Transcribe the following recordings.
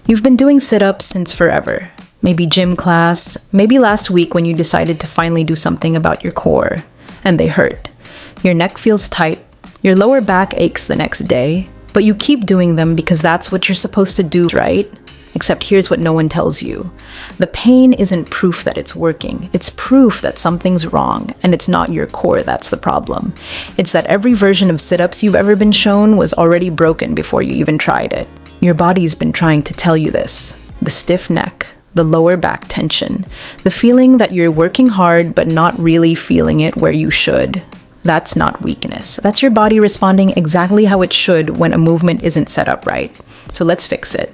You've been doing sit-ups since forever. Maybe gym class, maybe last week when you decided to finally do something about your core, and they hurt. Your neck feels tight, your lower back aches the next day, but you keep doing them because that's what you're supposed to do, right? Except here's what no one tells you. The pain isn't proof that it's working. It's proof that something's wrong, and it's not your core that's the problem. It's that every version of sit-ups you've ever been shown was already broken before you even tried it. Your body's been trying to tell you this. The stiff neck, the lower back tension, the feeling that you're working hard but not really feeling it where you should. That's not weakness. That's your body responding exactly how it should when a movement isn't set up right. So let's fix it.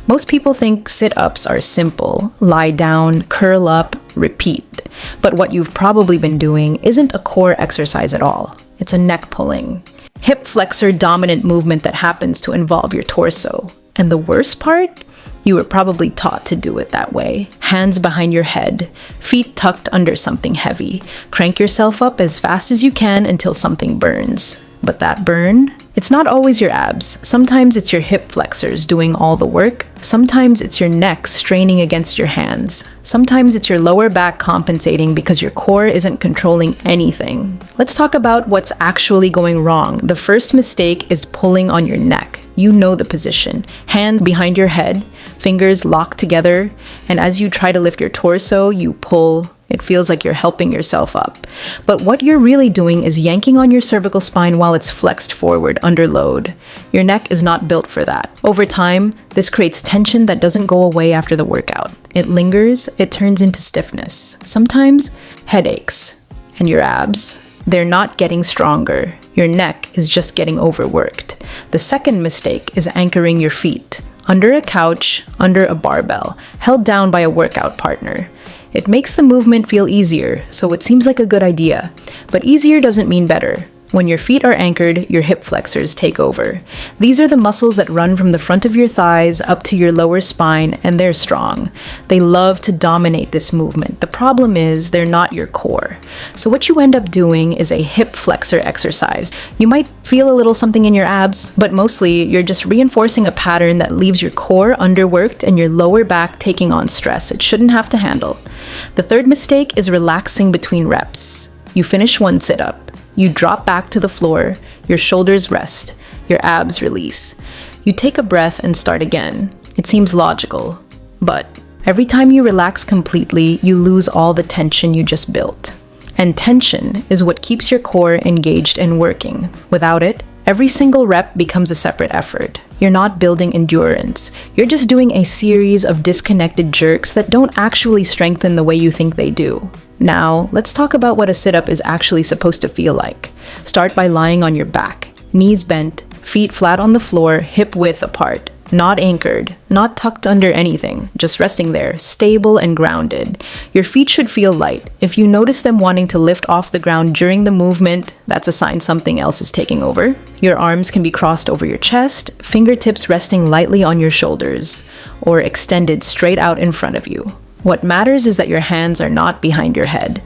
Most people think sit-ups are simple. Lie down, curl up, repeat. But what you've probably been doing isn't a core exercise at all. It's a neck pulling, hip flexor dominant movement that happens to involve your torso. And the worst part? You were probably taught to do it that way. Hands behind your head, feet tucked under something heavy. Crank yourself up as fast as you can until something burns. But that burn? It's not always your abs. Sometimes it's your hip flexors doing all the work. Sometimes it's your neck straining against your hands. Sometimes it's your lower back compensating because your core isn't controlling anything. Let's talk about what's actually going wrong. The first mistake is pulling on your neck. You know the position. Hands behind your head, fingers locked together, and as you try to lift your torso, you pull. It feels like you're helping yourself up. But what you're really doing is yanking on your cervical spine while it's flexed forward under load. Your neck is not built for that. Over time, this creates tension that doesn't go away after the workout. It lingers, it turns into stiffness. Sometimes, headaches. And your abs, they're not getting stronger. Your neck is just getting overworked. The second mistake is anchoring your feet. Under a couch, under a barbell, held down by a workout partner. It makes the movement feel easier, so it seems like a good idea. But easier doesn't mean better. When your feet are anchored, your hip flexors take over. These are the muscles that run from the front of your thighs up to your lower spine, and they're strong. They love to dominate this movement. The problem is they're not your core. So what you end up doing is a hip flexor exercise. You might feel a little something in your abs, but mostly you're just reinforcing a pattern that leaves your core underworked and your lower back taking on stress it shouldn't have to handle. The third mistake is relaxing between reps. You finish one sit-up. You drop back to the floor, your shoulders rest, your abs release. You take a breath and start again. It seems logical, but every time you relax completely, you lose all the tension you just built. And tension is what keeps your core engaged and working. Without it, every single rep becomes a separate effort. You're not building endurance. You're just doing a series of disconnected jerks that don't actually strengthen the way you think they do. Now, let's talk about what a sit-up is actually supposed to feel like. Start by lying on your back, knees bent, feet flat on the floor, hip width apart. Not anchored, not tucked under anything, just resting there, stable and grounded. Your feet should feel light. If you notice them wanting to lift off the ground during the movement, that's a sign something else is taking over. Your arms can be crossed over your chest, fingertips resting lightly on your shoulders, or extended straight out in front of you. What matters is that your hands are not behind your head.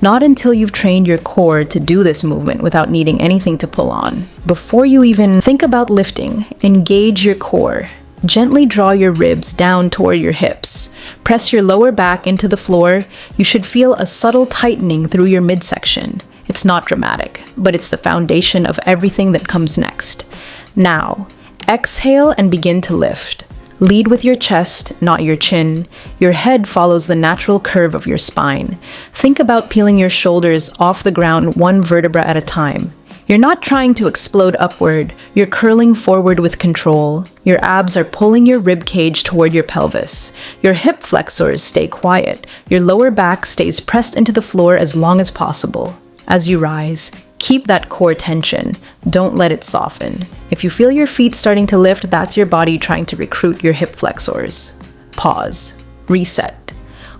Not until you've trained your core to do this movement without needing anything to pull on. Before you even think about lifting, engage your core. Gently draw your ribs down toward your hips. Press your lower back into the floor. You should feel a subtle tightening through your midsection. It's not dramatic, but it's the foundation of everything that comes next. Now, exhale and begin to lift. Lead with your chest, not your chin. Your head follows the natural curve of your spine. Think about peeling your shoulders off the ground one vertebra at a time. You're not trying to explode upward. You're curling forward with control. Your abs are pulling your rib cage toward your pelvis. Your hip flexors stay quiet. Your lower back stays pressed into the floor as long as possible. As you rise, keep that core tension. Don't let it soften. If you feel your feet starting to lift, that's your body trying to recruit your hip flexors. Pause. Reset.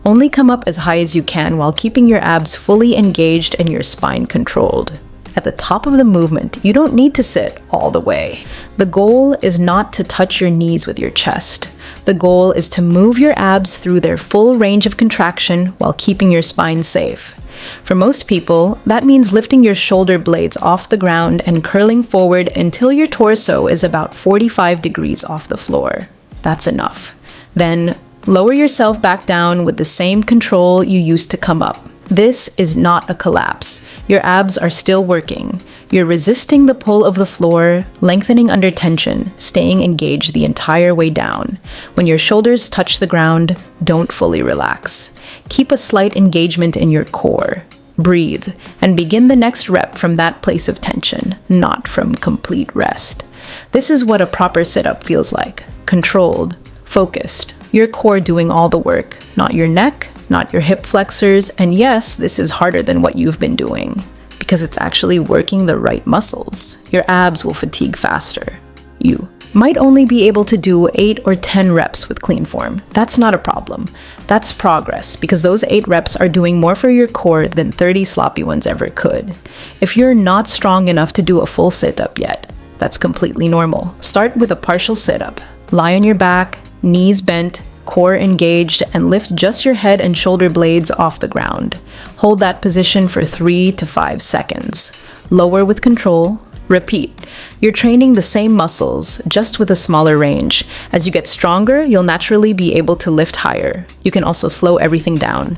Only come up as high as you can while keeping your abs fully engaged and your spine controlled. At the top of the movement, you don't need to sit all the way. The goal is not to touch your knees with your chest. The goal is to move your abs through their full range of contraction while keeping your spine safe. For most people, that means lifting your shoulder blades off the ground and curling forward until your torso is about 45 degrees off the floor. That's enough. Then lower yourself back down with the same control you used to come up. This is not a collapse. Your abs are still working. You're resisting the pull of the floor, lengthening under tension, staying engaged the entire way down. When your shoulders touch the ground, don't fully relax. Keep a slight engagement in your core. Breathe, and begin the next rep from that place of tension, not from complete rest. This is what a proper sit-up feels like. Controlled, focused, your core doing all the work, not your neck, not your hip flexors, and yes, this is harder than what you've been doing, because it's actually working the right muscles. Your abs will fatigue faster. You might only be able to do 8 or 10 reps with clean form. That's not a problem. That's progress, because those 8 reps are doing more for your core than 30 sloppy ones ever could. If you're not strong enough to do a full sit-up yet, that's completely normal. Start with a partial sit-up. Lie on your back, knees bent, core engaged, and lift just your head and shoulder blades off the ground. Hold that position for 3 to 5 seconds. Lower with control. Repeat. You're training the same muscles, just with a smaller range. As you get stronger, you'll naturally be able to lift higher. You can also slow everything down.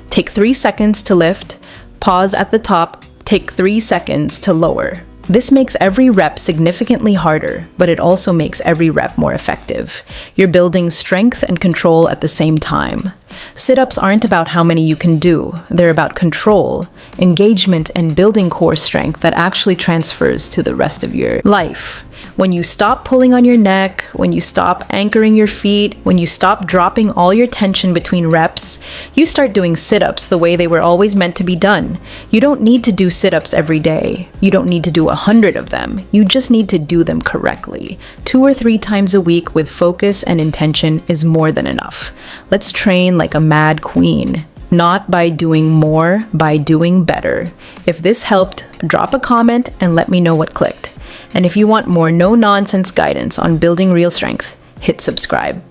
Take 3 seconds to lift. Pause at the top. Take 3 seconds to lower. This makes every rep significantly harder, but it also makes every rep more effective. You're building strength and control at the same time. Sit-ups aren't about how many you can do. They're about control, engagement, and building core strength that actually transfers to the rest of your life. When you stop pulling on your neck, when you stop anchoring your feet, when you stop dropping all your tension between reps, you start doing sit-ups the way they were always meant to be done. You don't need to do sit-ups every day. You don't need to do 100 of them. You just need to do them correctly. 2 or 3 times a week with focus and intention is more than enough. Let's train like a mad queen. Not by doing more, by doing better. If this helped, drop a comment and let me know what clicked. And if you want more no-nonsense guidance on building real strength, hit subscribe.